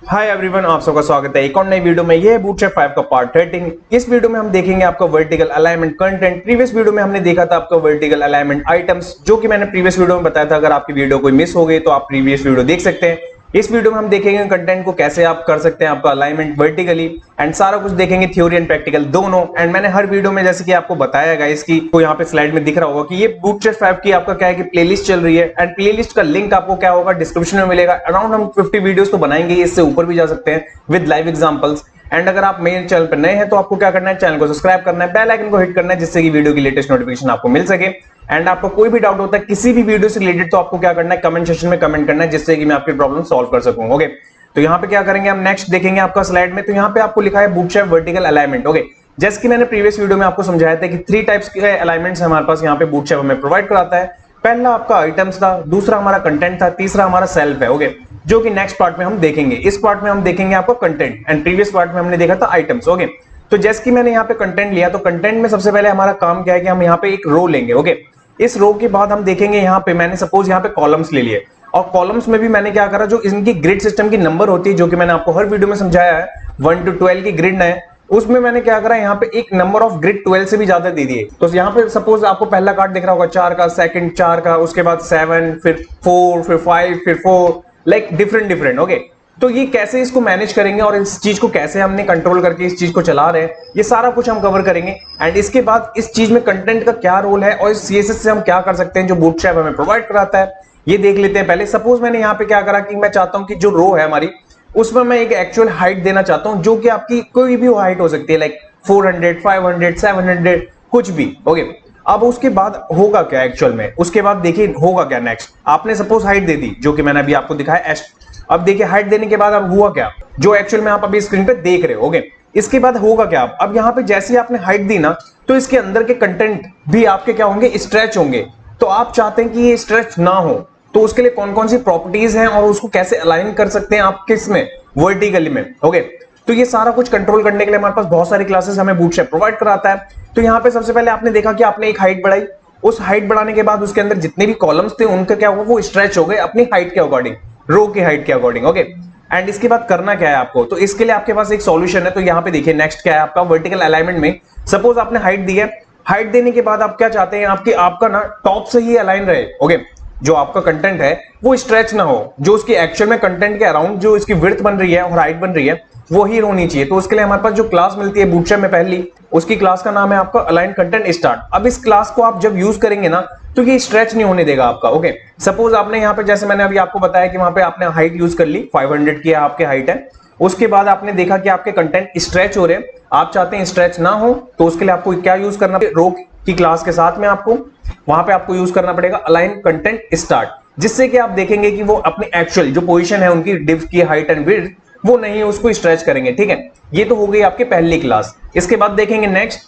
Hi everyone, आप सबका स्वागत है एक और नई वीडियो में। ये है बूटस्ट्रैप 5 का पार्ट 13। इस वीडियो में हम देखेंगे आपका vertical alignment content. Previous video में हमने देखा था आपका वर्टिकल अलाइनमेंट आइटम्स, जो कि मैंने प्रीवियस वीडियो में बताया था। अगर आपकी वीडियो कोई मिस हो गई तो आप प्रीवियस वीडियो देख सकते हैं। इस वीडियो में हम देखेंगे कंटेंट को कैसे आप कर सकते हैं आपका अलाइनमेंट वर्टिकली, एंड सारा कुछ देखेंगे, थ्योरी एंड प्रैक्टिकल दोनों। एंड मैंने हर वीडियो में जैसे कि आपको बताया गाइस कि को यहाँ पे स्लाइड में दिख रहा होगा कि ये बूटस्ट्रैप 5 की आपका क्या है कि प्लेलिस्ट चल रही है, एंड प्लेलिस्ट का लिंक आपको क्या होगा डिस्क्रिप्शन में मिलेगा। अराउंड हम 50 वीडियोस तो बनाएंगे, इससे ऊपर भी जा सकते हैं विद लाइव एग्जांपल्स। एंड अगर आप मेरे चैनल पर नए हैं तो आपको क्या करना है, चैनल को सब्सक्राइब करना है, बेल आइकन को हिट करना है, जिससे कि वीडियो की लेटेस्ट नोटिफिकेशन आपको मिल सके। एंड आपको कोई भी डाउट होता है किसी भी वीडियो से रिलेटेड तो आपको क्या करना है, कमेंट सेक्शन में कमेंट करना है, जिससे कि मैं आपकी प्रॉब्लम सॉल्व कर सकूं। ओके, तो यहाँ पे क्या करेंगे हम, नेक्स्ट देखेंगे आपका स्लाइड में। तो यहाँ पे आपको लिखा है बूटस्ट्रैप वर्टिकल अलाइनमेंट। ओके, जैसे कि मैंने प्रीवियस वीडियो में आपको समझाया था कि 3 टाइप्स के अलाइनमेंट्स हमारे पास यहाँ पे बूटस्ट्रैप हमें प्रोवाइड कराता है। पहला आपका आइटम्स था, दूसरा हमारा कंटेंट था, तीसरा हमारा सेल्फ है। ओके, जो कि नेक्स्ट पार्ट में हम देखेंगे। इस पार्ट में हम देखेंगे आपका कंटेंट, एंड प्रीवियस पार्ट में हमने देखा था आइटम्स। ओके, तो जैसे कि मैंने यहाँ पे कंटेंट लिया, तो कंटेंट में सबसे पहले हमारा काम क्या है कि हम यहाँ पे एक रो लेंगे। ओके, इस रो के बाद हम देखेंगे यहाँ पे, मैंने सपोज यहाँ पे कॉलम्स ले लिए, और कॉलम्स में भी मैंने क्या करा, जो इनकी ग्रिड सिस्टम की नंबर होती है, जो कि मैंने आपको हर वीडियो में समझाया है, 1 to 12 की ग्रिड है, उसमें मैंने क्या करा, यहाँ पे एक नंबर ऑफ ग्रिड 12 से भी ज्यादा दे दिए। तो यहाँ पे सपोज आपको पहला कार्ड दिख रहा होगा 4 का, सेकंड 4 का, उसके बाद 7, फिर 4, फिर 5, फिर 4, लाइक डिफरेंट। ओके, तो ये कैसे इसको मैनेज करेंगे और इस चीज को कैसे हमने कंट्रोल करके इस चीज को चला रहे हैं, ये सारा कुछ हम कवर करेंगे। एंड इसके बाद इस चीज में कंटेंट का क्या रोल है और इस सीएसएस से हम क्या कर सकते हैं जो बूटस्ट्रैप हमें प्रोवाइड कराता है, ये देख लेते हैं। पहले सपोज मैंने यहाँ पे क्या करा कि मैं चाहता हूं कि जो रो है हमारी, उसमें मैं एक एक्चुअल हाइट देना चाहता हूं, जो कि आपकी कोई भी हाइट हो सकती है, लाइक 400, 500, 700, कुछ भी। ओके, अब उसके बाद होगा क्या एक्चुअल में, उसके बाद देखिए होगा क्या। नेक्स्ट आपने सपोज हाइट दे दी, जो कि मैंने अभी आपको दिखाया एस। अब देखिए हाइट देने के बाद अब हुआ क्या, जो एक्चुअल में आप अभी स्क्रीन पे देख रहे हो। ओके, इसके बाद होगा क्या, अब यहाँ पे जैसे ही आपने हाइट दी ना, तो इसके अंदर के कंटेंट भी आपके क्या होंगे, स्ट्रेच होंगे। तो आप चाहते हैं कि ये स्ट्रेच ना हो, तो उसके लिए कौन कौन सी प्रॉपर्टीज हैं और उसको कैसे अलाइन कर सकते हैं आप किस में, वर्टिकली में। ओके, तो ये सारा कुछ कंट्रोल करने के लिए हमारे पास बहुत सारी क्लासेस हमें बूटस्ट्रैप प्रोवाइड कराता है। तो यहाँ पे सबसे पहले आपने देखा कि आपने एक हाइट बढ़ाई, उस हाइट बढ़ाने के बाद उसके अंदर जितने भी कॉलम्स थे उनका क्या हुआ, वो स्ट्रेच हो गए अपनी हाइट के अकॉर्डिंग, रो की हाइट के अकॉर्डिंग। ओके, एंड इसके बाद करना क्या है आपको, तो इसके लिए आपके पास एक सॉल्यूशन है। तो यहाँ पे देखिए नेक्स्ट क्या है आपका वर्टिकल अलाइनमेंट में, सपोज आपने हाइट दी है, हाइट देने के बाद आप क्या चाहते हैं, आपका ना टॉप से ही अलाइन रहे। ओके, जो आपका कंटेंट है वो स्ट्रेच ना हो, जो उसकी एक्चुअल में कंटेंट के अराउंड जो इसकी विड्थ बन रही है और हाइट बन रही है वो ही होनी चाहिए। तो उसके लिए हमारे पास जो क्लास मिलती है बूटस्ट्रैप में पहली, उसकी क्लास का नाम है आपका अलाइन कंटेंट स्टार्ट। अब इस क्लास को आप जब यूज करेंगे ना, तो ये स्ट्रेच नहीं होने देगा आपका। ओके, सपोज आपने यहाँ पे जैसे मैंने अभी आपको बताया कि वहां पे आपने हाइट यूज कर ली, 500 की आपके हाइट है, उसके बाद आपने देखा कि आपके कंटेंट स्ट्रेच हो रहे हैं, आप चाहते हैं स्ट्रेच ना हो, तो उसके लिए आपको क्या यूज करना, रो की क्लास के साथ में आपको वहां पे आपको यूज करना पड़ेगा अलाइन कंटेंट स्टार्ट, जिससे कि आप देखेंगे कि वो अपनी एक्चुअल जो पोजीशन है उनकी डिव की हाइट एंड विड्थ, वो नहीं उसको स्ट्रेच करेंगे। ठीक है, ये तो हो गई आपकी पहली क्लास। इसके बाद देखेंगे नेक्स्ट,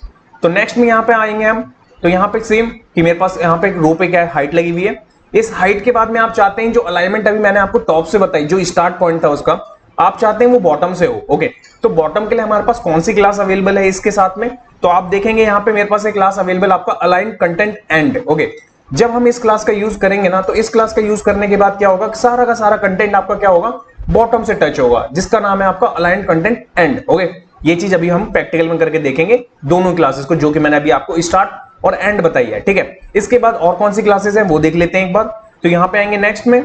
तो नेक्स्ट में यहाँ पे आएंगे हम, तो यहाँ पे सेम कि मेरे पास यहाँ पे एक रो पे क्या है, हाइट लगी हुई है। इस हाइट के बाद में आप चाहते हैं जो अलाइनमेंट अभी मैंने आपको टॉप से बताई, जो स्टार्ट पॉइंट था उसका, आप चाहते हैं वो बॉटम से हो। ओके, तो बॉटम के लिए हमारे पास कौन सी क्लास अवेलेबल है इसके साथ में, तो आप देखेंगे यहाँ पे मेरे पास एक क्लास अवेलेबल आपका अलाइन कंटेंट एंड। ओके, जब हम इस क्लास का यूज करेंगे ना, तो इस क्लास का यूज करने के बाद क्या होगा, सारा का सारा कंटेंट आपका क्या होगा, बॉटम से टच होगा, जिसका नाम है आपका अलाइन कंटेंट एंड। ओके, ये चीज अभी हम प्रैक्टिकल में करके देखेंगे दोनों क्लासेस को, जो कि मैंने अभी आपको स्टार्ट और एंड बताई है। ठीक है, इसके बाद और कौन सी क्लासेस हैं वो देख लेते हैं एक बार। तो यहाँ पे आएंगे नेक्स्ट में,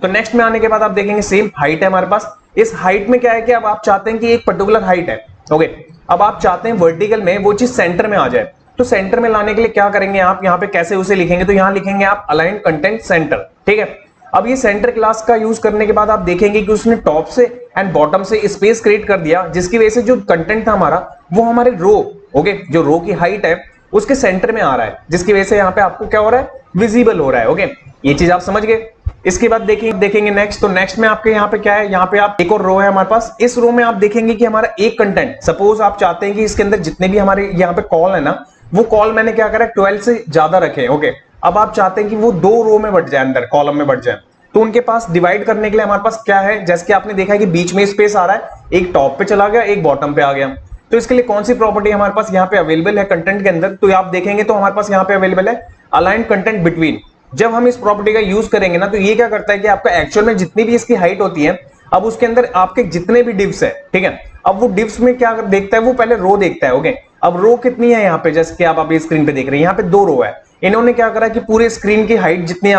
तो नेक्स्ट में आने के बाद आप देखेंगे सेम हाइट है हमारे पास। इस हाइट में क्या है कि अब आप चाहते हैं कि एक पर्टिकुलर हाइट है। ओके, अब आप चाहते हैं वर्टिकल में वो चीज सेंटर में आ जाए, तो सेंटर में लाने के लिए क्या करेंगे आप, यहाँ पे कैसे उसे लिखेंगे, तो यहाँ लिखेंगे आप अलाइन कंटेंट सेंटर। ठीक है, अब ये सेंटर क्लास का यूज करने के बाद आप देखेंगे कि उसने टॉप से एंड बॉटम से स्पेस क्रिएट कर दिया, जिसकी वजह से जो कंटेंट था हमारा वो हमारे रो, ओके, जो रो की हाइट है उसके सेंटर में आ रहा है, जिसकी वजह से यहाँ पे आपको क्या हो रहा है, विजिबल हो रहा है। ओके, ये चीज आप समझ गए। इसके बाद देखेंगे नेक्स्ट, तो नेक्स्ट में आपके यहाँ पे क्या है, यहाँ पे आप एक और रो है हमारे पास। इस रो में आप देखेंगे कि हमारा एक कंटेंट, सपोज आप चाहते हैं कि इसके अंदर जितने भी हमारे यहाँ पे कॉल है ना, वो कॉल मैंने क्या करा, 12 से ज्यादा रखे। ओके, अब आप चाहते हैं कि वो 2 रो में बढ़ जाए, अंदर कॉलम में बढ़ जाए, तो उनके पास डिवाइड करने के लिए हमारे पास क्या है, जैसे कि आपने देखा है कि बीच में स्पेस आ रहा है, एक टॉप पे चला गया, एक बॉटम पे आ गया। तो इसके लिए कौन सी प्रॉपर्टी हमारे पास यहाँ पे अवेलेबल है कंटेंट के अंदर, तो आप देखेंगे तो हमारे पास यहाँ पे अवेलेबल है अलाइन कंटेंट बिटवीन। जब हम इस प्रॉपर्टी का यूज करेंगे ना, तो ये क्या करता है कि आपका एक्चुअल में जितनी भी इसकी हाइट होती है अब उसके अंदर आपके जितने भी डिव्स है, ठीक है, अब वो डिव्स में क्या देखता है, वो पहले रो देखता है। ओके, अब रो कितनी है यहाँ पे, जैसे कि आप अभी स्क्रीन पे देख रहे हैं, यहाँ पे 2 रो है। इन्होंने क्या करा कि पूरे स्क्रीन की हाइट जितनी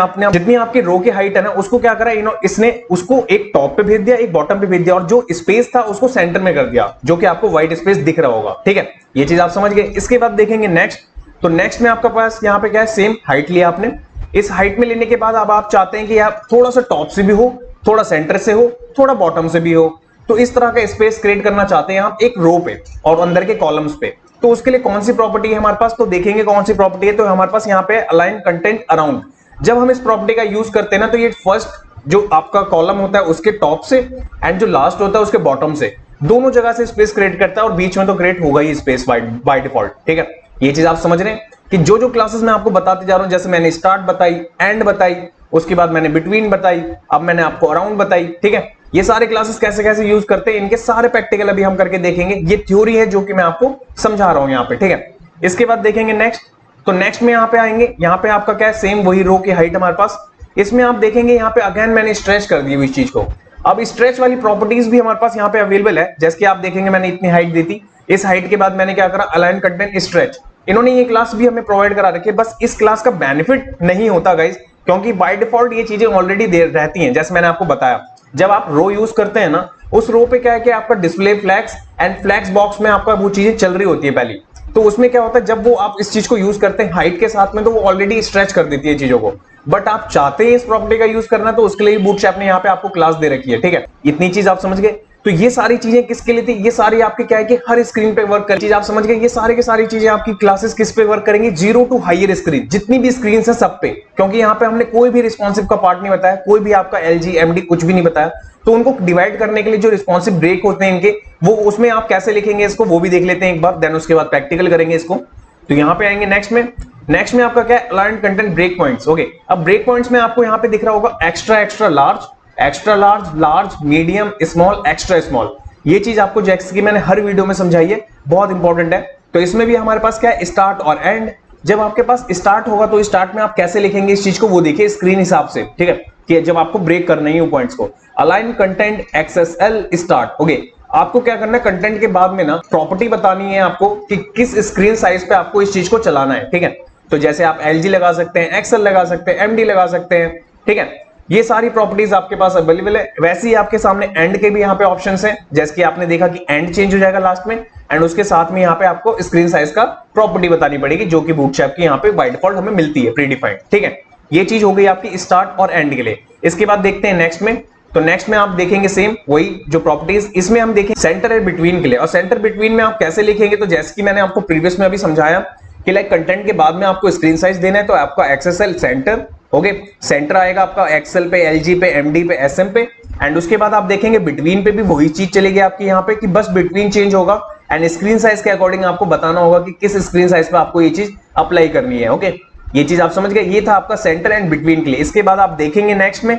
आपकी रो की हाइट है ना, उसको क्या करा इसने उसको एक टॉप पे भेज दिया, एक बॉटम पे भेज दिया, और जो स्पेस था उसको सेंटर में कर दिया, जो कि आपको व्हाइट स्पेस दिख रहा होगा। ठीक है, ये चीज आप समझ गए। इसके बाद देखेंगे नेक्स्ट, तो नेक्स्ट में आपके पास यहाँ पे क्या है, सेम हाइट लिया आपने। इस हाइट में लेने के बाद अब आप चाहते हैं कि आप थोड़ा सा टॉप से भी हो, थोड़ा सेंटर से हो, थोड़ा बॉटम से भी हो, तो इस तरह का स्पेस क्रिएट करना चाहते हैं आप एक रो पे और अंदर के कॉलम्स पे। तो उसके लिए कौन सी प्रॉपर्टी है हमारे पास, तो देखेंगे कौन सी प्रॉपर्टी है। तो हमारे पास यहाँ पे अलाइन कंटेंट अराउंड, जब हम इस प्रॉपर्टी का यूज करते हैं ना, तो ये फर्स्ट जो आपका कॉलम होता है उसके टॉप से एंड जो लास्ट होता है उसके बॉटम से, दोनों जगह से स्पेस क्रिएट करता है, और बीच में तो क्रिएट होगा ही स्पेस बाय डिफॉल्ट। ठीक है, ये चीज आप समझ रहे हैं कि जो जो क्लासेस मैं आपको बताते जा रहा हूं, जैसे मैंने स्टार्ट बताई, एंड बताई, उसके बाद मैंने बिटवीन बताई, अब मैंने आपको अराउंड बताई। ठीक है, ये सारे क्लासेस कैसे कैसे यूज करते हैं, इनके सारे प्रैक्टिकल अभी हम करके देखेंगे। ये थ्योरी है जो कि मैं आपको समझा रहा हूं यहाँ पे। ठीक है, इसके बाद देखेंगे नेक्स्ट, तो नेक्स्ट में यहाँ पे आएंगे, यहाँ पे आपका क्या है, सेम वही रो की हाइट हमारे पास। इसमें आप देखेंगे यहाँ पे अगेन मैंने स्ट्रेच कर दी हुई इस चीज को। अब स्ट्रेच वाली प्रॉपर्टीज भी हमारे पास यहाँ पे अवेलेबल है, जैसे कि आप देखेंगे मैंने इतनी हाइट दी थी, इस हाइट के बाद मैंने क्या करा, अलाइन कंटेंट स्ट्रेच। इन्होंने ये क्लास भी हमें प्रोवाइड करा रखी है, बस इस क्लास का बेनिफिट नहीं होता गाइस, क्योंकि बाय डिफॉल्ट ये चीजें ऑलरेडी दे रहती हैं। जैसे मैंने आपको बताया, जब आप रो यूज करते हैं ना, उस रो पे क्या है कि आपका display flags and flags box में आपका वो चीजें चल रही होती है पहली। तो उसमें क्या होता है, जब वो आप इस चीज को यूज करते हैं हाइट के साथ में, तो वो ऑलरेडी स्ट्रेच कर देती है चीजों को। बट आप चाहते हैं इस प्रॉपर्टी का यूज करना, तो उसके लिए बूटस्ट्रैप ने यहाँ पे आपको क्लास दे रखी है। ठीक है, इतनी चीज आप समझ गए। तो ये सारी चीजें किसके लिए थी, ये सारी आपके क्या है कि हर स्क्रीन पे वर्क कर चीज आप समझ गए। ये सारे की सारी चीजें आपकी क्लासेस किस पे वर्क करेंगी, 0 टू हायर स्क्रीन, जितनी भी स्क्रीन है सब पे, क्योंकि यहाँ पे हमने कोई भी रिस्पॉन्सिव का पार्ट नहीं बताया, कोई भी आपका LG MD कुछ भी नहीं बताया। तो उनको डिवाइड करने के लिए जो रिस्पॉन्सिव ब्रेक होते हैं इनके, वो उसमें आप कैसे लिखेंगे इसको, वो भी देख लेते हैं एक बार, देन उसके बाद प्रैक्टिकल करेंगे इसको। तो यहाँ पे आएंगे नेक्स्ट में आपका क्या है, align content break points. Okay, अब ब्रेक पॉइंट्स में आपको यहाँ पे दिख रहा होगा extra large, large, medium, small, extra small. ये चीज आपको जैसे कि मैंने हर वीडियो में समझाई है, बहुत इंपॉर्टेंट है। तो इसमें भी हमारे पास क्या है, स्टार्ट और एंड। जब आपके पास स्टार्ट होगा तो स्टार्ट में आप कैसे लिखेंगे इस चीज को, वो देखिए स्क्रीन हिसाब से। ठीक है, कि जब आपको ब्रेक करना ही पॉइंट्स को, align content XSL start. Okay, आपको क्या करना है, कंटेंट के बाद में ना प्रॉपर्टी बतानी है आपको कि किस स्क्रीन साइज पे आपको इस चीज को चलाना है। ठीक है, तो जैसे आप LG लगा सकते हैं, XL लगा सकते हैं, MD लगा सकते हैं। ठीक है, ये सारी प्रॉपर्टीज आपके पास अवेलेबल है। वैसे ही आपके सामने एंड के भी यहाँ पे ऑप्शंस हैं, जैसे कि आपने देखा कि एंड चेंज हो जाएगा लास्ट में, एंड उसके साथ में यहाँ पे आपको स्क्रीन साइज का प्रॉपर्टी बतानी पड़ेगी, जो कि बूटस्ट्रैप की यहाँ पे बाय डिफॉल्ट हमें मिलती है प्रीडिफाइंड। ठीक है, ये चीज हो गई आपकी स्टार्ट और एंड के लिए। इसके बाद देखते हैं नेक्स्ट में, तो नेक्स्ट में आप देखेंगे सेम वही जो प्रॉपर्टीज, इसमें हम देखेंगे सेंटर एंड बिटवीन के लिए। और सेंटर बिटवीन में आप कैसे लिखेंगे, तो जैसे कि मैंने आपको प्रीवियस में अभी समझाया कि लाइक कंटेंट के बाद में आपको स्क्रीन साइज देना है, तो आपका XSL सेंटर। ओके, सेंटर आएगा आपका XL पे, LG पे, MD पे, SM पे, एंड उसके बाद आप देखेंगे बिटवीन पे भी वही चीज चलेगी आपकी यहाँ पे, कि बस बिटवीन चेंज होगा एंड स्क्रीन साइज के अकॉर्डिंग आपको बताना होगा कि किस स्क्रीन साइज पे आपको ये चीज अप्लाई करनी है। ओके, ये चीज आप समझ गए। ये था आपका सेंटर एंड बिटवीन के लिए। इसके बाद आप देखेंगे नेक्स्ट में,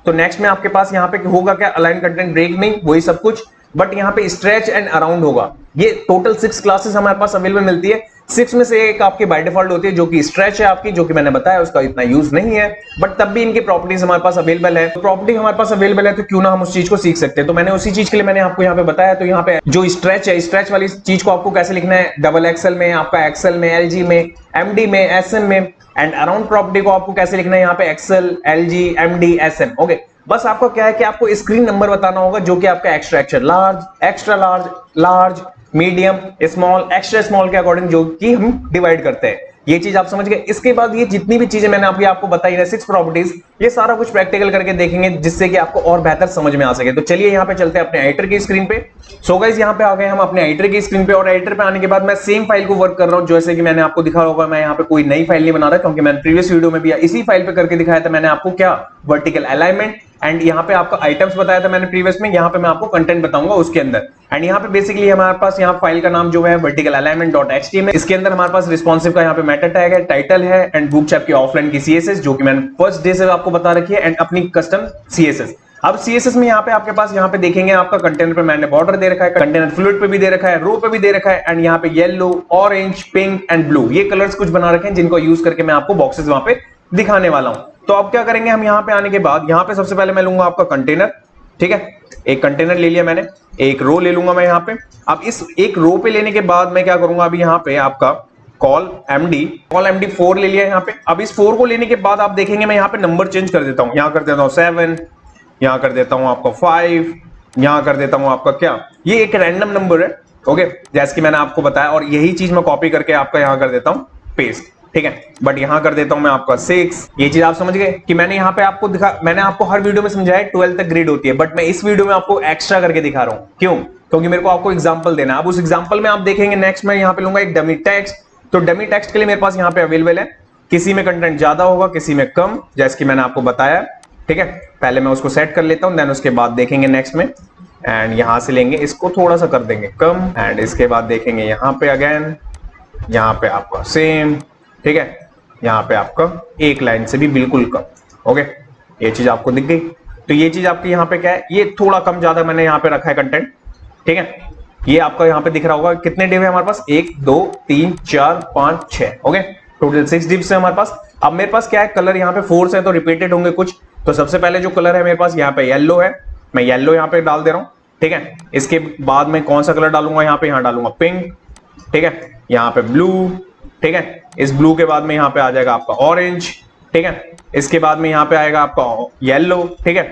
तो नेक्स्ट में आपके पास यहाँ पे होगा क्या, अलाइन कंटेंट ब्रेक नहीं, वही सब कुछ, बट यहाँ पे स्ट्रेच एंड अराउंड होगा। ये टोटल 6 क्लासेस हमारे पास अवेलेबल मिलती है। 6 में से एक आपकी बाय डिफॉल्ट होती है, जो कि स्ट्रेच है आपकी, जो कि मैंने बताया उसका इतना यूज नहीं है, बट तब भी इनकी प्रॉपर्टीज हमारे पास अवेलेबल है। तो प्रॉपर्टी हमारे पास अवेलेबल है, तो क्यों ना हम उस चीज को सीख सकते हैं। तो मैंने उसी चीज के लिए मैंने आपको यहाँ पे बताया। तो यहाँ पे जो स्ट्रेच है, स्ट्रेच वाली चीज को आपको कैसे लिखना है, XXL में, आपका XL में, LG में, MD में, SM में, एंड अराउंड प्रॉपर्टी को आपको कैसे लिखना है, यहाँ पे XL, LG, MD, SM। Okay, बस आपको क्या है कि आपको स्क्रीन नंबर बताना होगा, जो कि आपका extra large, medium, small, extra small के अकॉर्डिंग जो कि हम डिवाइड करते हैं। ये चीज आप समझ गए। इसके बाद ये जितनी भी चीजें मैंने अभी आपको बताई है, 6 प्रॉपर्टीज, ये सारा कुछ प्रैक्टिकल करके देखेंगे, जिससे कि आपको और बेहतर समझ में आ सके। तो चलिए यहाँ पे चलते हैं अपने एडिटर की स्क्रीन पे। सो गाइस, यहाँ पे आ गए हम अपने एडिटर की स्क्रीन पे, और एडिटर पे आने के बाद मैं सेम फाइल को वर्क कर रहा हूँ, जैसे कि मैंने आपको दिखा होगा। मैं यहाँ पे कोई नई फाइल नहीं बना रहा, क्योंकि मैंने प्रीवियस वीडियो में भी इसी फाइल पे करके दिखाया था। मैंने आपको क्या, वर्टिकल अलाइनमेंट, एंड यहाँ पे आपका आइटम्स बताया था मैंने प्रीवियस में। यहाँ पे मैं आपको कंटेंट बताऊंगा उसके अंदर। एंड यहाँ पे बेसिकली हमारे पास यहाँ फाइल का नाम जो है वर्टिकल अलाइनमेंट .html। इसके अंदर हमारे पास रिस्पॉन्सिव का यहाँ पे मेटा टैग है, टाइटल है, एंड बूटस्ट्रैप की ऑफलाइन की CSS, जो कि मैंने फर्स्ट डे से आपको बता रखी है, एंड अपनी कस्टम CSS। अब CSS में यहाँ पे आपके पास यहाँ पे देखेंगे आपका कंटेनर पे मैंने बॉर्डर दे रखा है, कंटेनर फ्लूइड पे भी दे रखा है, रो पे भी दे रखा है, एंड यहाँ पे yellow, orange, pink and blue, ये कलर्स कुछ बना रखे हैं, जिनको यूज करके मैं आपको बॉक्सेस वहां पे दिखाने वाला हूं। तो अब क्या करेंगे हम, यहाँ पे आने के बाद यहाँ पे सबसे पहले मैं लूंगा आपका कंटेनर। ठीक है, एक कंटेनर ले लिया मैंने, एक रो ले लूंगा मैं यहाँ पे। अब इस एक रो पे लेने के बाद मैं क्या करूंगा, अभी यहाँ पे आपका कॉल एमडी 4 ले लिया यहाँ पे। अब इस 4 को लेने के बाद आप देखेंगे मैं यहाँ पे नंबर चेंज कर देता हूँ, यहाँ कर देता हूँ 7, यहाँ कर देता हूँ आपका 5, यहाँ कर देता हूँ आपका क्या, ये एक रैंडम नंबर है, ओके, जैसे कि मैंने आपको बताया, और यही चीज मैं कॉपी करके आपका यहाँ कर देता हूँ पेस्ट, ठीक है। बट यहाँ कर देता हूं मैं आपका 6। ये चीज आप समझ गए कि मैंने यहाँ पे आपको मैंने आपको हर वीडियो में समझाया 12 तक ग्रेड होती है, बट मैं इस वीडियो में आपको एक्स्ट्रा करके दिखा रहा हूं। क्यों? क्योंकि मेरे को आपको एग्जांपल देना है। अब उस एग्जांपल में आप देखेंगे नेक्स्ट मैं यहाँ पे लूंगा एक डमी टेक्स्ट। तो डमी टेक्स्ट के लिए मेरे पास यहाँ पे अवेलेबल है, किसी में कंटेंट ज्यादा होगा, किसी में कम, जैसे कि मैंने आपको बताया, ठीक है। पहले मैं उसको सेट कर लेता हूँ, देन उसके बाद देखेंगे नेक्स्ट में, एंड यहां से लेंगे इसको थोड़ा सा कर देंगे कम, एंड इसके बाद देखेंगे यहाँ पे अगेन, यहाँ पे आपका सेम, ठीक है, यहाँ पे आपका एक लाइन से भी बिल्कुल कम, ओके। ये चीज आपको दिख गई। तो ये चीज आपकी यहाँ पे क्या है, ये थोड़ा कम ज्यादा मैंने यहाँ पे रखा है कंटेंट, ठीक है। ये आपका यहाँ पे दिख रहा होगा कितने डिव है हमारे पास, 1 2 3 4 5 6, ओके, टोटल 6 डिव्स है हमारे पास। अब मेरे पास क्या है, कलर यहाँ पे 4 है तो रिपीटेड होंगे कुछ। तो सबसे पहले जो कलर है मेरे पास यहाँ पे येलो है, मैं येलो यहाँ पे डाल दे रहा हूँ, ठीक है। इसके बाद में कौन सा कलर डालूंगा, यहाँ पे डालूंगा पिंक, ठीक है, यहाँ पे ब्लू, ठीक है। इस ब्लू के बाद में यहाँ पे आ जाएगा आपका ऑरेंज, ठीक है। इसके बाद में यहाँ पे आएगा आपका येलो, ठीक है।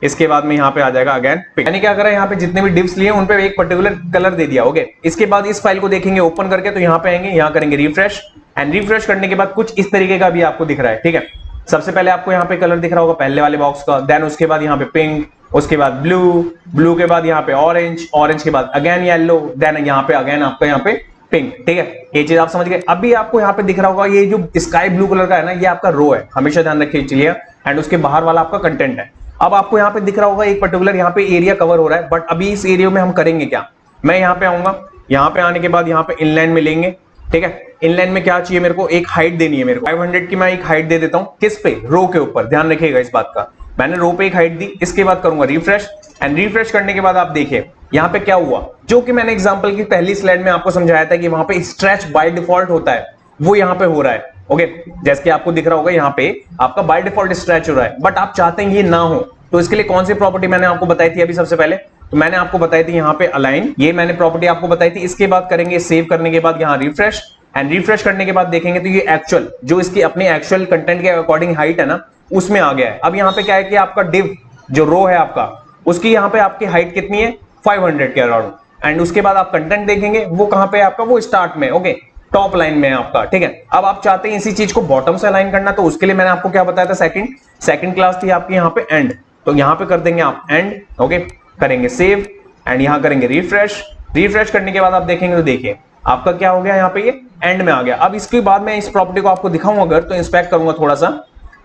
इसके बाद में यहाँ पे आ जाएगा अगेन पिंक। यानी क्या करा, यहाँ पे जितने भी डिव्स लिए उन पे एक पर्टिकुलर कलर दे दिया, ओके। इसके बाद इस फाइल को देखेंगे ओपन करके, तो यहाँ पे आएंगे, यहाँ करेंगे रिफ्रेश, एंड रिफ्रेश करने के बाद कुछ इस तरीके का भी आपको दिख रहा है, ठीक है। सबसे पहले आपको यहाँ पे कलर दिख रहा होगा पहले वाले बॉक्स का, देन उसके बाद यहाँ पे पिंक, उसके बाद ब्लू, ब्लू के बाद यहाँ पे ऑरेंज, ऑरेंज के बाद अगेन येलो, देन यहाँ पे अगेन आपका यहाँ पे पिंक, ठीक है। ये चीज आप समझ गए। अभी आपको यहाँ पे दिख रहा होगा ये जो स्काई ब्लू कलर का है ना, ये आपका रो है, हमेशा ध्यान रखिए चलिए, एंड उसके बाहर वाला आपका कंटेंट है। अब आपको यहाँ पे दिख रहा होगा एक पर्टिकुलर यहाँ पे एरिया कवर हो रहा है, बट अभी इस एरिया में हम करेंगे क्या, मैं यहाँ पे आऊंगा, यहाँ पे आने के बाद यहाँ पे इनलाइन में लेंगे, ठीक है। इनलाइन में क्या चाहिए मेरे को, एक हाइट देनी है मेरे को 500 की, मैं एक हाइट दे देता हूँ, किस पे, रो के ऊपर, ध्यान रखिएगा इस बात का। मैंने रो पे एक हाइट दी, इसके बाद करूंगा रिफ्रेश, एंड रिफ्रेश करने के बाद आप देखिए यहाँ पे क्या हुआ, जो कि मैंने एग्जांपल की पहली स्लाइड में आपको समझाया था कि वहां पे स्ट्रेच बाय डिफॉल्ट होता है, वो यहाँ पे हो रहा है, ओके। जैसे कि आपको दिख रहा होगा यहाँ पे आपका बाय डिफॉल्ट स्ट्रेच हो रहा है, बट आप चाहते हैं ये ना हो, तो इसके लिए कौन सी प्रॉपर्टी मैंने आपको बताई थी अभी सबसे पहले, तो मैंने आपको बताई थी यहाँ पे अलाइन, ये मैंने प्रॉपर्टी आपको बताई थी। इसके बाद करेंगे सेव करने के बाद यहाँ रिफ्रेश, एंड रिफ्रेश करने के बाद देखेंगे तो ये एक्चुअल जो इसकी अपने एक्चुअल कंटेंट के अकॉर्डिंग हाइट है ना, उसमें आ गया है। अब यहाँ पे क्या है कि आपका डिव जो रो है आपका, उसकी यहाँ पे आपकी हाइट कितनी है, 500 के अराउंड, एंड उसके बाद आप कंटेंट देखेंगे वो कहाँ पे आपका, वो स्टार्ट में, ओके, टॉप लाइन में आपका, ठीक है। अब आप चाहते हैं इसी चीज को बॉटम से अलाइन करना, तो उसके लिए मैंने आपको क्या बताया था, सेकंड क्लास थी आपकी यहाँ पे एंड, तो यहाँ पे कर देंगे आप एंड, ओके, करेंगे सेव, एंड यहाँ करेंगे रिफ्रेश। रिफ्रेश करने के बाद आप देखेंगे तो देखिए आपका क्या हो गया, यहाँ पे ये एंड में आ गया। अब इसके बाद मैं इस प्रॉपर्टी को आपको दिखाऊंगा अगर, तो इंस्पेक्ट करूंगा थोड़ा सा,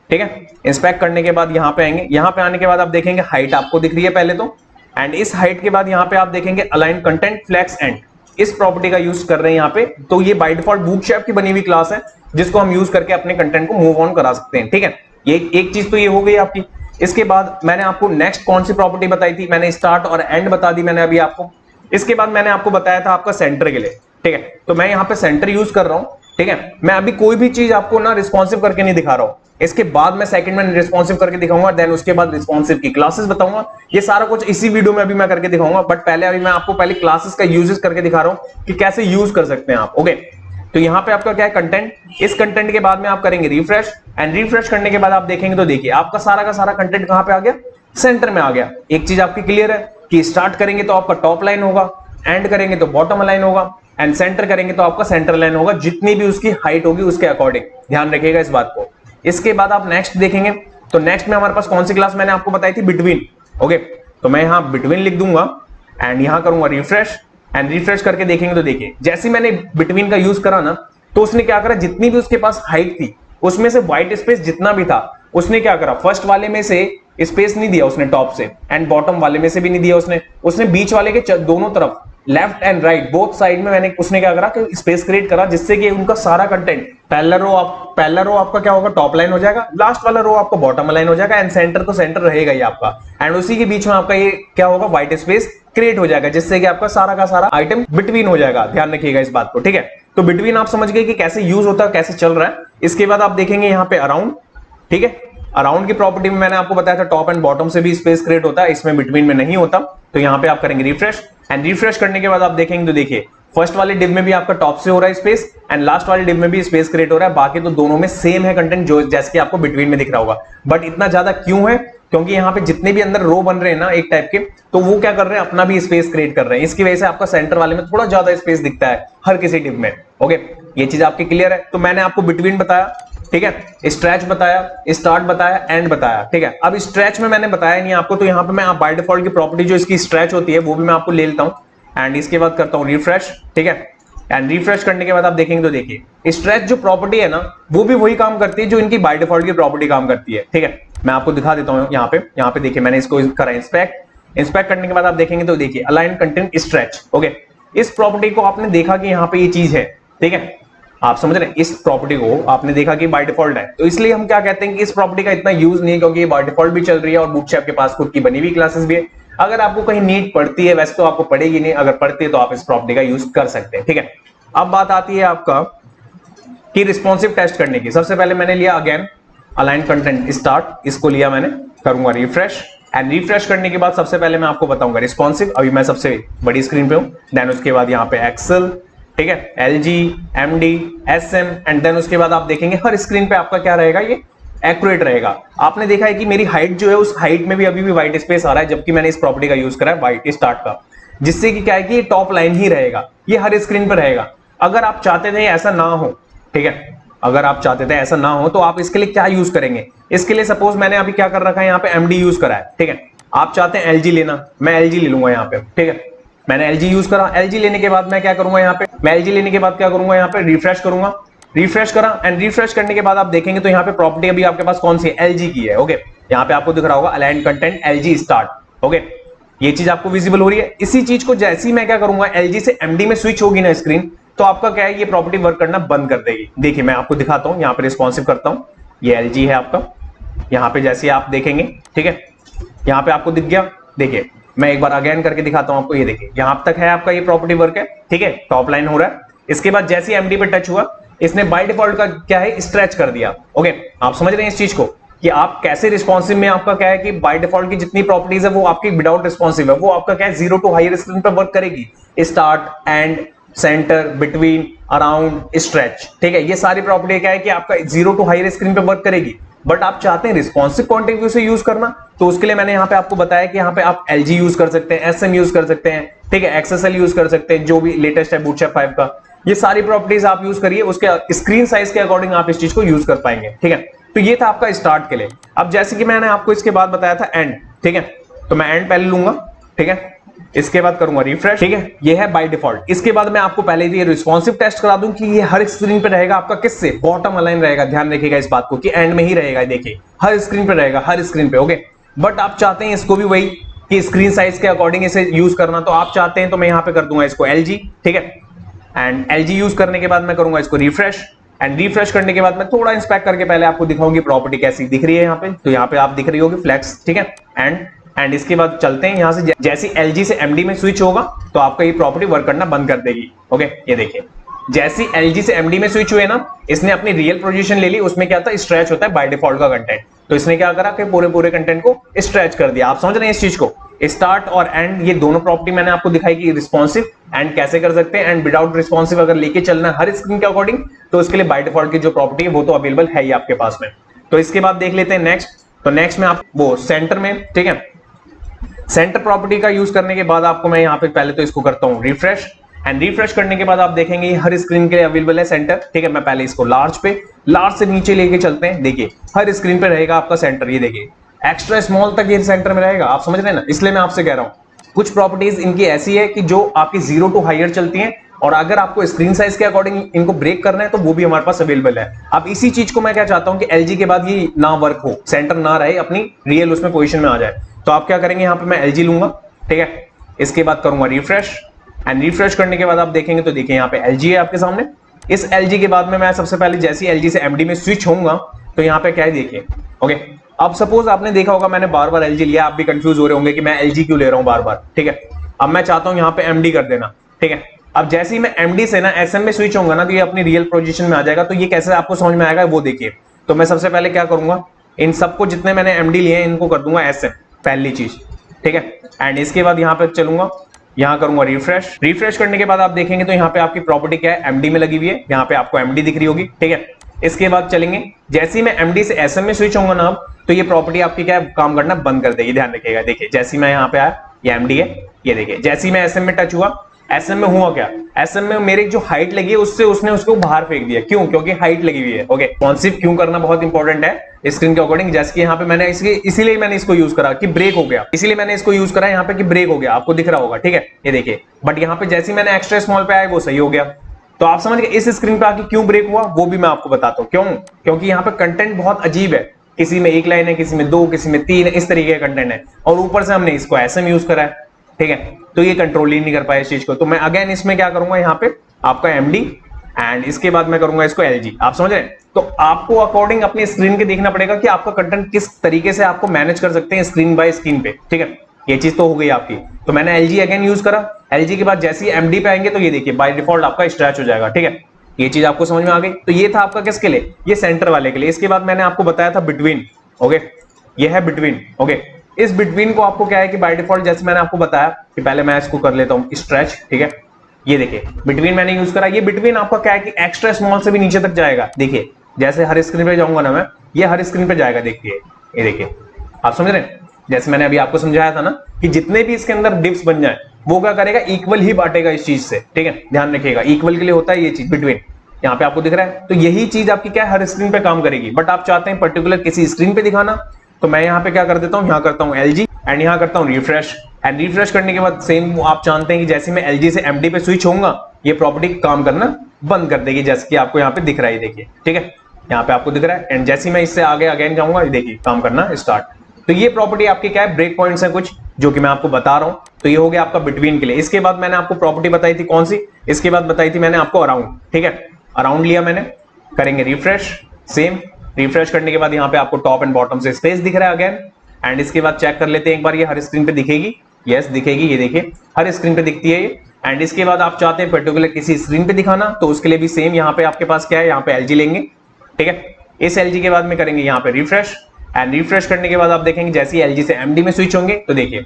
ठीक है। इंस्पेक्ट करने के बाद यहाँ पे आएंगे, यहाँ पे आने के बाद आप देखेंगे हाइट आपको दिख रही है पहले तो, एंड इस हाइट के बाद यहाँ पे आप देखेंगे अलाइन कंटेंट फ्लेक्स एंड, इस प्रॉपर्टी का यूज कर रहे हैं यहाँ पे। तो ये बाय डिफॉल्ट बूटस्ट्रैप की बनी हुई क्लास है, जिसको हम यूज करके अपने कंटेंट को मूव ऑन करा सकते हैं, ठीक है। ये एक चीज तो ये हो गई आपकी। इसके बाद मैंने आपको नेक्स्ट कौन सी प्रॉपर्टी बताई थी, मैंने स्टार्ट और एंड बता दी मैंने अभी आपको। इसके बाद मैंने आपको बताया था आपका सेंटर के लिए, ठीक है। तो मैं यहाँ पे सेंटर यूज कर रहा हूँ, ठीक है। मैं अभी कोई भी चीज आपको ना रिस्पॉन्सिव करके नहीं दिखा रहा हूँ, इसके बाद मैं सेकंड में रिस्पॉन्सिव करके दिखाऊंगा, देन उसके बाद रिस्पॉन्सिव की क्लासेस बताऊंगा। ये सारा कुछ इसी वीडियो में अभी मैं करके दिखाऊंगा, बट पहले अभी मैं आपको पहले क्लासेस का यूजेस करके दिखा रहा हूँ कि कैसे यूज कर सकते हैं आप, ओके। तो यहाँ पे आपका क्या है कंटेंट, इस कंटेंट के बाद में आप करेंगे रिफ्रेश, एंड रिफ्रेश करने के बाद आप देखेंगे तो देखिए आपका सारा का सारा कंटेंट कहाँ पे आ गया, सेंटर में आ गया। एक चीज आपकी क्लियर है कि स्टार्ट करेंगे तो आपका टॉप लाइन होगा, एंड करेंगे तो बॉटम लाइन होगा, एंड सेंटर करेंगे तो आपका सेंटर लाइन होगा, जितनी भी उसकी हाइट होगी उसके अकॉर्डिंग, ध्यान रखिएगा इस बात को। इसके बाद आप नेक्स्ट देखेंगे तो नेक्स्ट में हमारे पास कौन सी क्लास मैंने आपको बताई थी, बिटवीन, ओके। तो मैं यहाँ बिटवीन लिख दूंगा, एंड यहाँ करूंगा रिफ्रेश, एंड रिफ्रेश करके देखेंगे तो देखिए जैसे मैंने बिटवीन का यूज करा ना, तो उसने क्या करा, जितनी भी उसके पास हाइट थी उसमें से व्हाइट स्पेस जितना भी था उसने क्या करा, फर्स्ट वाले में से स्पेस नहीं दिया उसने टॉप से, एंड बॉटम वाले में से भी नहीं दिया उसने बीच वाले के दोनों तरफ left and right both side में उसने क्या करा कि स्पेस क्रिएट करा, जिससे कि उनका सारा कंटेंट पहला रो आपका क्या होगा, टॉप लाइन हो जाएगा, लास्ट वाला रो आपका बॉटम लाइन हो जाएगा, एंड सेंटर तो सेंटर रहेगा ही आपका, एंड उसी के बीच में आपका ये क्या होगा, व्हाइट स्पेस क्रिएट हो जाएगा, जिससे कि आपका सारा का सारा आइटम बिटवीन हो जाएगा। ध्यान रखिएगा इस बात को, ठीक है। तो बिटवीन आप समझ गए कि कैसे यूज होता है, कैसे चल रहा है। इसके बाद आप देखेंगे यहाँ पे अराउंड, ठीक है, अराउंड की प्रॉपर्टी में मैंने आपको बताया था टॉप एंड बॉटम से भी स्पेस क्रिएट होता है, इसमें बिटवीन में नहीं होता। तो यहाँ पे आप करेंगे रिफ्रेश, एंड रिफ्रेश करने के बाद आप देखेंगे तो देखिए फर्स्ट वाले डिव में भी आपका टॉप से हो रहा है स्पेस, एंड लास्ट वाले डिव में भी स्पेस क्रिएट हो रहा है। बाकी तो दोनों में सेम है कंटेंट, जो जैसे कि आपको बिटवीन में दिख रहा होगा। बट इतना ज्यादा क्यों है? क्योंकि यहाँ पे जितने भी अंदर रो बन रहे हैं ना एक टाइप के, तो वो क्या कर रहे हैं, अपना भी स्पेस क्रिएट कर रहे हैं। इसकी वजह से आपका सेंटर वाले में थोड़ा ज्यादा स्पेस दिखता है हर किसी डिव में। ओके, ये चीज आपकी क्लियर है। तो मैंने आपको बिटवीन बताया, ठीक है, स्ट्रेच बताया, स्टार्ट बताया, एंड बताया, ठीक है। अब स्ट्रेच में मैंने बताया नहीं आपको, तो यहाँ पे मैं आप बाय डिफॉल्ट की प्रॉपर्टी जो इसकी स्ट्रेच होती है वो भी मैं आपको ले लेता हूं, एंड इसके बाद करता हूं रिफ्रेश, ठीक है। एंड रिफ्रेश करने के बाद आप देखेंगे तो देखिए स्ट्रेच जो प्रॉपर्टी है ना वो भी वही काम करती है जो इनकी बाय डिफॉल्ट की प्रॉपर्टी काम करती है, ठीक है। मैं आपको दिखा देता हूं यहाँ पे देखिए मैंने इसको करा इंस्पेक्ट करने के बाद आप देखेंगे तो देखिए अलाइन कंटेंट स्ट्रेच। ओके, इस प्रॉपर्टी को आपने देखा कि यहाँ पे ये चीज है, ठीक है, आप समझ रहे हैं। इस प्रॉपर्टी को आपने देखा कि बाय डिफॉल्ट है, तो इसलिए हम क्या कहते हैं कि इस प्रॉपर्टी का इतना यूज नहीं है, क्योंकि ये बाय डिफॉल्ट भी चल रही है और बूटस्ट्रैप के पास खुद की बनी हुई क्लासेस भी है। अगर आपको कहीं नीड पड़ती है, वैसे तो आपको पड़ेगी नहीं, अगर पड़ती है तो आप इस प्रॉपर्टी का यूज कर सकते हैं, ठीक है। अब बात आती है आपका कि रिस्पॉन्सिव टेस्ट करने की। सबसे पहले मैंने लिया अगेन अलाइन कंटेंट स्टार्ट, इसको लिया मैंने, करूंगा रिफ्रेश, एंड रिफ्रेश करने के बाद सबसे पहले मैं आपको बताऊंगा रिस्पॉन्सिव। अभी मैं सबसे बड़ी स्क्रीन पे हूं, देन उसके बाद यहाँ पे एक्सेल, ठीक है, LG, MD, SM, and then उसके बाद आप देखेंगे हर स्क्रीन पे आपका क्या रहेगा, ये एक्यूरेट रहेगा। आपने देखा है कि मेरी हाइट जो है उस हाइट में भी अभी भी व्हाइट स्पेस आ रहा है, जबकि मैंने इस प्रॉपर्टी का यूज करा है व्हाइट स्टार्ट का, जिससे कि क्या है कि ये टॉप लाइन ही रहेगा, ये हर स्क्रीन पर रहेगा। अगर आप चाहते थे ऐसा ना हो, ठीक है, अगर आप चाहते थे ऐसा ना हो तो आप इसके लिए क्या यूज करेंगे? इसके लिए सपोज मैंने अभी क्या कर रखा है, यहाँ पे एमडी यूज करा है, ठीक है। आप चाहते हैं एलजी लेना, मैं एलजी ले लूंगा यहाँ पे, ठीक है। मैंने एलजी यूज करा, एलजी लेने के बाद मैं क्या करूंगा यहाँ पे, मैं एलजी लेने के बाद क्या करूंगा यहाँ पे रिफ्रेश करूंगा, रिफ्रेश करा, एंड रिफ्रेश करने के बाद आप देखेंगे तो यहाँ पे प्रॉपर्टी अभी आपके पास कौन सी है, एलजी की है। ओके, यहाँ पे आपको दिख रहा होगा align content LG start. Okay, ये चीज आपको विजिबल हो रही है। इसी चीज को जैसे ही मैं क्या करूंगा, एलजी से एमडी में स्विच होगी ना स्क्रीन, तो आपका क्या है, ये प्रॉपर्टी वर्क करना बंद कर देगी। देखिए मैं आपको दिखाता हूं, यहाँ पे रिस्पॉन्सिव करता हूं, ये एलजी है आपका, यहाँ पे जैसे आप देखेंगे, ठीक है, यहाँ पे आपको दिख गया। देखिए मैं एक बार अगेन करके दिखाता हूं आपको, ये देखिए यहाँ तक है आपका ये प्रॉपर्टी वर्क है, ठीक है, टॉप लाइन हो रहा है। इसके बाद जैसे ही एमडी पे टच हुआ, इसने बाय डिफॉल्ट का क्या है, स्ट्रेच कर दिया। ओके, आप समझ रहे हैं इस चीज को कि आप कैसे रिस्पॉन्सिव में आपका क्या है कि बाय डिफॉल्ट की जितनी प्रॉपर्टीज है वो आपकी विदाउट रिस्पॉन्सिव है, वो आपका क्या है जीरो टू हायर स्क्रीन पर वर्क करेगी। Start, and, centre, between, around, stretch, ठीक है, ये सारी प्रॉपर्टी क्या है कि आपका जीरो टू हायर स्क्रीन पे वर्क करेगी। बट आप चाहते हैं रिस्पॉन्सिव पॉइंट ऑफ व्यू से यूज करना, तो उसके लिए मैंने यहाँ पे आपको बताया कि यहाँ पे आप एलजी यूज कर सकते हैं, एसएम यूज कर सकते हैं, ठीक है, एक्सएसएल यूज कर सकते हैं, जो भी लेटेस्ट है बूटस्ट्रैप 5 का, ये सारी प्रॉपर्टीज आप यूज करिए, उसके स्क्रीन साइज के अकॉर्डिंग आप इस चीज को यूज कर पाएंगे, ठीक है। तो ये था आपका स्टार्ट के लिए। अब जैसे कि मैंने आपको इसके बाद बताया था एंड, ठीक है, तो मैं एंड पहले लूंगा, ठीक है, इसके बाद करूंगा रिफ्रेश, ठीक है, ये है बाय डिफॉल्ट। इसके बाद मैं आपको पहले ये रिस्पॉन्सिव टेस्ट करा दूं कि ये हर स्क्रीन पे रहेगा आपका, किससे, बॉटम अलाइन रहेगा। ध्यान रखिएगा इस बात को कि एंड में ही रहेगा, देखिए हर स्क्रीन पे रहेगा, हर स्क्रीन पे। ओके, बट आप चाहते हैं इसको भी वही कि स्क्रीन साइज के अकॉर्डिंग इसे यूज करना, तो आप चाहते हैं तो मैं यहाँ पे कर दूंगा इसको एलजी, ठीक है, एंड एलजी यूज करने के बाद मैं करूंगा इसको रिफ्रेश, एंड रिफ्रेश करने के बाद मैं थोड़ा इंस्पेक्ट करके पहले आपको दिखाऊंगी प्रॉपर्टी कैसी दिख रही है यहाँ पे। तो यहाँ पे आप दिख रही होगी फ्लैक्स, ठीक है, एंड इसके बाद चलते हैं यहाँ से, जैसे एलजी से एमडी में स्विच होगा तो आपका ये प्रॉपर्टी वर्क करना बंद कर देगी। ओके, ये देखिए जैसे एलजी से एमडी में स्विच हुए ना, इसने अपनी रियल पोजीशन ले ली। उसमें क्या था, स्ट्रेच होता है बाय डिफॉल्ट का कंटेंट, तो इसने क्या करा कि पूरे कंटेंट को स्ट्रेच कर दिया। आप समझ रहे हैं इस चीज को। स्टार्ट और एंड ये दोनों प्रॉपर्टी मैंने आपको दिखाई कि रिस्पॉन्सिव एंड कैसे कर सकते हैं, एंड विदाउट रिस्पॉन्सिव अगर लेके चलना है हर स्क्रीन के अकॉर्डिंग, तो उसके लिए बाय डिफॉल्ट की जो प्रॉपर्टी है वो तो अवेलेबल है ही आपके पास में। तो इसके बाद देख लेते हैं नेक्स्ट। तो नेक्स्ट में आप वो सेंटर में, ठीक है, सेंटर प्रॉपर्टी का यूज करने के बाद आपको मैं यहाँ पे पहले तो इसको करता हूँ रिफ्रेश, एंड रिफ्रेश करने के बाद आप देखेंगे हर स्क्रीन के लिए अवेलेबल है सेंटर, ठीक है। मैं पहले इसको लार्ज पे, लार्ज से नीचे लेके चलते हैं, देखिए हर स्क्रीन पे रहेगा आपका सेंटर, ये देखिए एक्स्ट्रा स्मॉल तक ये सेंटर में रहेगा। आप समझ रहे हैं ना, इसलिए मैं आपसे कह रहा हूँ कुछ प्रॉपर्टीज इनकी ऐसी है कि जो आपकी जीरो टू हायर चलती हैं, और अगर आपको स्क्रीन साइज के अकॉर्डिंग इनको ब्रेक करना है तो वो भी हमारे पास अवेलेबल है। अब इसी चीज को मैं क्या चाहता हूं कि एलजी के बाद ये ना वर्क हो, सेंटर ना रहे, अपनी रियल उसमें पोजीशन में आ जाए। तो आप क्या करेंगे, यहाँ पे मैं एलजी लूंगा, ठीक है, इसके बाद करूंगा रिफ्रेश, एंड रिफ्रेश करने के बाद आप देखेंगे तो देखिए यहाँ पे एलजी है आपके सामने। इस एलजी के बाद में मैं सबसे पहले जैसे एलजी से एमडी में स्विच होऊंगा तो यहाँ पे क्या है देखिए। ओके, अब सपोज आपने देखा होगा मैंने बार बार एलजी लिया, आप भी कंफ्यूज हो रहे होंगे कि मैं एलजी क्यों ले रहा हूं बार बार, ठीक है। अब मैं चाहता हूं यहाँ पे एमडी कर देना, ठीक है। अब जैसे ही मैं एमडी से ना एसएम में स्विच होऊंगा ना, तो ये अपनी रियल पोजीशन में आ जाएगा। तो ये कैसे आपको समझ में आएगा वो देखिए। तो मैं सबसे पहले क्या करूंगा, इन सबको जितने मैंने एमडी लिए हैं इनको कर दूंगा एसएम, पहली चीज, ठीक है। एंड इसके बाद यहाँ पे चलूंगा, यहाँ करूंगा रिफ्रेश। रिफ्रेश करने के बाद आप देखेंगे तो यहाँ पे आपकी प्रॉपर्टी क्या है, एमडी में लगी हुई है, यहाँ पे आपको एमडी दिख रही होगी, ठीक है। इसके बाद चलेंगे, जैसे ही मैं एमडी से एसएम में स्विच होऊंगा ना अब, तो ये प्रॉपर्टी आपकी क्या है, काम करना बंद कर देगी, ध्यान रखिएगा। देखिए जैसे मैं यहाँ पे आया, ये एमडी है, ये देखिए जैसे ही मैं एसएम में टच हुआ, एसएम में हुआ क्या, एसएम में मेरी जो हाइट लगी है उससे उसने उसको बाहर फेंक दिया। क्यों? क्योंकि हाइट लगी हुई है। ओके, रेस्पॉन्सिव क्यों करना बहुत इंपॉर्टेंट है स्क्रीन के अकॉर्डिंग। जैसे कि यहाँ पे मैंने इसीलिए मैंने इसको यूज करा कि ब्रेक हो गया, इसीलिए मैंने इसको यूज करा यहाँ पे कि ब्रेक हो गया, आपको दिख रहा होगा, ठीक है, ये देखिए। बट यहाँ पे जैसे मैंने एक्स्ट्रा स्मॉल पे आया वो सही हो गया। तो आप समझ गए इस स्क्रीन पे आके क्यों ब्रेक हुआ, वो भी मैं आपको बताता हूँ। क्यों? क्योंकि यहाँ पे कंटेंट बहुत अजीब है, किसी में एक लाइन है, किसी में दो, किसी में तीन, इस तरीके का कंटेंट है, और ऊपर से हमने इसको एसएम यूज करा है, ठीक है। तो ये कंट्रोल ही नहीं कर पाया इस चीज को। तो मैं अगेन इसमें क्या करूंगा, यहाँ पे आपका एमडी एंड इसके बाद मैं करूंगा इसको एलजी। आप समझ रहे हैं? तो आपको अकॉर्डिंग अपनी स्क्रीन के देखना पड़ेगा कि आपका कंटेंट किस तरीके से आपको मैनेज कर सकते हैं स्क्रीन बाय स्क्रीन पे, ठीक है। ये चीज तो हो गई आपकी। तो मैंने एलजी अगेन यूज करा, एलजी के बाद जैसे ही एमडी पे आएंगे तो ये देखिए बाय डिफॉल्ट आपका स्ट्रेच हो जाएगा, ठीक है। ये चीज आपको समझ में आ गई। तो ये था आपका किसके लिए, ये सेंटर वाले के लिए। इसके बाद मैंने आपको बताया था बिटवीन, ओके, ये है बिटवीन, ओके। इस बिटवीन को आपको क्या है कि बाय डिफॉल्ट जैसे मैंने आपको बताया कि पहले मैं इसको कर लेता हूं स्ट्रेच, ठीक है। ये देखिए बिटवीन मैंने यूज करा। ये बिटवीन आपका क्या है कि एक्स्ट्रा स्मॉल से भी नीचे तक जाएगा। देखिए जैसे हर स्क्रीन पे जाऊंगा ना मैं, ये हर स्क्रीन पे जाएगा, देखिए ये देखिए, आप समझ रहे हैं। जैसे मैंने अभी आपको समझाया था ना कि जितने भी इसके अंदर डिप्स बन जाए वो क्या करेगा, इक्वल ही बांटेगा इस चीज से, ठीक है। ध्यान रखिएगा इक्वल के लिए होता है ये चीज बिटवीन, यहाँ पे आपको दिख रहा है। तो यही चीज आपकी क्या है, हर स्क्रीन पे काम करेगी। बट आप चाहते हैं पर्टिकुलर किसी स्क्रीन पे दिखाना, तो मैं यहाँ पे क्या कर देता हूँ, यहाँ करता हूँ एलजी एंड यहाँ करता हूँ रिफ्रेश। एंड रिफ्रेश करने के बाद सेम आप जानते हैं कि जैसे मैं एलजी से एमडी पे स्विच होऊंगा, ये प्रॉपर्टी काम करना बंद कर देगी, जैसे कि आपको यहाँ पे दिख रहा है, देखिए, ठीक है। यहाँ पे आपको दिख रहा है। एंड जैसे मैं इससे आगे अगेन जाऊंगा, देखिए काम करना स्टार्ट। तो ये प्रॉपर्टी आपकी क्या है, ब्रेक पॉइंट्स है कुछ जो कि मैं आपको बता रहा हूं। तो ये हो गया आपका बिटवीन के लिए। इसके बाद मैंने आपको प्रॉपर्टी बताई थी कौन सी, इसके बाद बताई थी मैंने आपको अराउंड, ठीक है। अराउंड लिया मैंने, करेंगे रिफ्रेश, सेम रिफ्रेश करने के बाद यहाँ पे आपको टॉप एंड बॉटम से स्पेस दिख रहा है अगेन। एंड इसके बाद चेक कर लेते हैं एक बार, ये हर स्क्रीन पे दिखेगी, यस दिखेगी, ये देखिए हर स्क्रीन पे दिखती है ये। एंड इसके बाद आप चाहते हैं पर्टिकुलर किसी स्क्रीन पे दिखाना, तो उसके लिए भी सेम यहाँ पे आपके पास क्या है, यहाँ पे एलजी लेंगे, ठीक है। इस एलजी के बाद में करेंगे यहाँ पे रिफ्रेश। एंड रिफ्रेश करने के बाद आप देखेंगे जैसे ही एलजी से एमडी में स्विच होंगे तो देखिए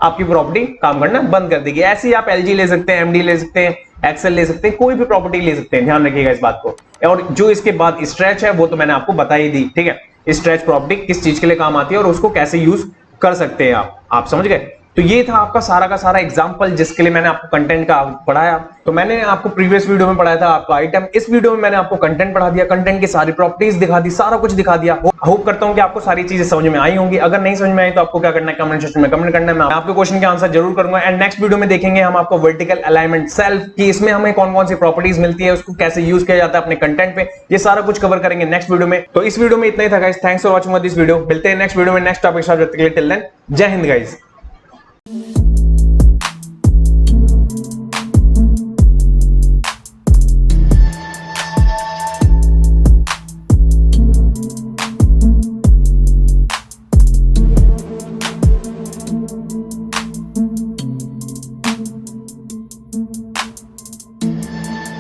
आपकी प्रॉपर्टी काम करना बंद कर देगी। ऐसे ही आप एलजी ले सकते हैं, एमडी ले सकते हैं, एक्सेल ले सकते हैं, कोई भी प्रॉपर्टी ले सकते हैं, ध्यान रखिएगा इस बात को। और जो इसके बाद स्ट्रेच है वो तो मैंने आपको बता ही दी, ठीक है। स्ट्रेच प्रॉपर्टी किस चीज के लिए काम आती है और उसको कैसे यूज कर सकते हैं आप समझ गए। तो ये था आपका सारा का सारा एग्जांपल जिसके लिए मैंने आपको कंटेंट का पढ़ाया। तो मैंने आपको प्रीवियस वीडियो में पढ़ाया था आपका आइटम, इस वीडियो में मैंने आपको कंटेंट पढ़ा दिया, कंटेंट की सारी प्रॉपर्टीज दिखा दी, सारा कुछ दिखा दिया। होप करता हूं कि आपको सारी चीजें समझ में आई होंगी। अगर नहीं समझ में आई तो आपको क्या करना है, कमेंट सेक्शन में कमेंट करना है, मैं आपके क्वेश्चन के आंसर जरूर करूंगा। एंड नेक्स्ट वीडियो में देखेंगे हम आपको वर्टिकल अलाइनमेंट सेल्फ की, इसमें हमें कौन कौन सी प्रॉपर्टीज मिलती है, उसको कैसे यूज किया जाता है अपने कंटेंट पे, ये सारा कुछ कवर करेंगे नेक्स्ट वीडियो में। तो इस वीडियो में इतना ही था guys, thanks for watching this video. मिलते हैं नेक्स्ट वीडियो में नेक्स्ट टॉपिक के साथ, टिल देन जय हिंद गाइस।